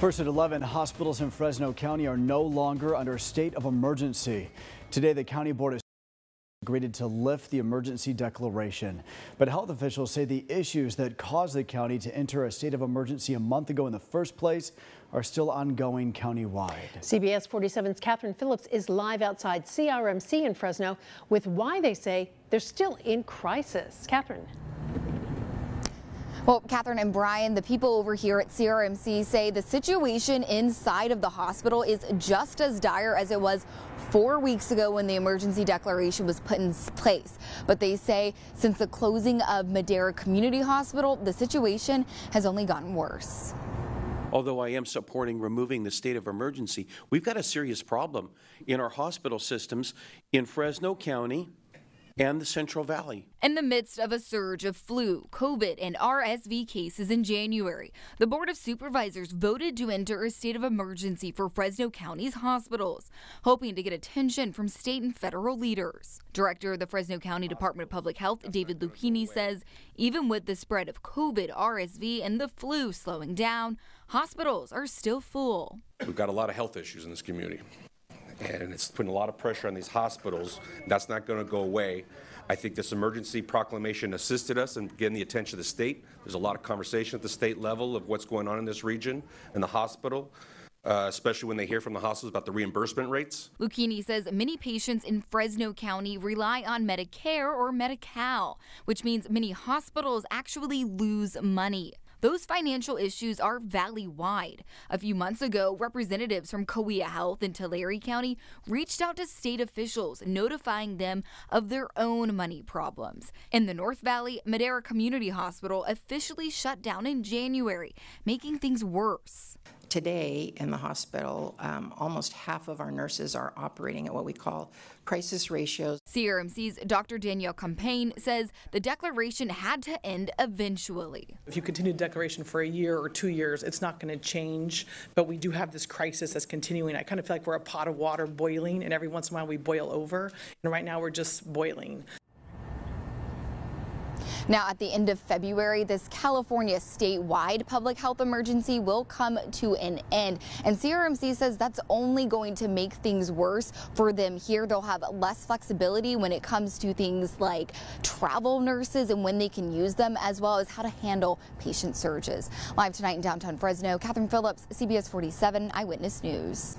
First at 11, hospitals in Fresno County are no longer under state of emergency. Today, the county board has agreed to lift the emergency declaration. But health officials say the issues that caused the county to enter a state of emergency a month ago in the first place are still ongoing countywide. CBS 47's Catherine Phillips is live outside CRMC in Fresno with why they say they're still in crisis. Catherine. Well, Catherine and Brian, the people over here at CRMC say the situation inside of the hospital is just as dire as it was 4 weeks ago when the emergency declaration was put in place. But they say since the closing of Madera Community Hospital, the situation has only gotten worse. Although I am supporting removing the state of emergency, we've got a serious problem in our hospital systems in Fresno County and the Central Valley. In the midst of a surge of flu, COVID, and RSV cases in January, the Board of Supervisors voted to enter a state of emergency for Fresno County's hospitals, hoping to get attention from state and federal leaders. Director of the Fresno County Department of Public Health, David Lucchini, says even with the spread of COVID, RSV, and the flu slowing down, hospitals are still full. We've got a lot of health issues in this community, and it's putting a lot of pressure on these hospitals. That's not going to go away. I think this emergency proclamation assisted us in getting the attention of the state. There's a lot of conversation at the state level of what's going on in this region and the hospital, especially when they hear from the hospitals about the reimbursement rates. Lucchini says many patients in Fresno County rely on Medicare or Medi-Cal, which means many hospitals actually lose money. Those financial issues are valley-wide. A few months ago, representatives from Cahuilla Health in Tulare County reached out to state officials, notifying them of their own money problems. In the North Valley, Madera Community Hospital officially shut down in January, making things worse. Today in the hospital, almost half of our nurses are operating at what we call crisis ratios. CRMC's Dr. Danielle Campaign says the declaration had to end eventually. If you continue the declaration for a year or 2 years, it's not going to change, but we do have this crisis that's continuing. I kind of feel like we're a pot of water boiling, and every once in a while we boil over, and right now we're just boiling. Now, at the end of February, this California statewide public health emergency will come to an end. And CRMC says that's only going to make things worse for them here. They'll have less flexibility when it comes to things like travel nurses and when they can use them, as well as how to handle patient surges. Live tonight in downtown Fresno, Catherine Phillips, CBS 47 Eyewitness News.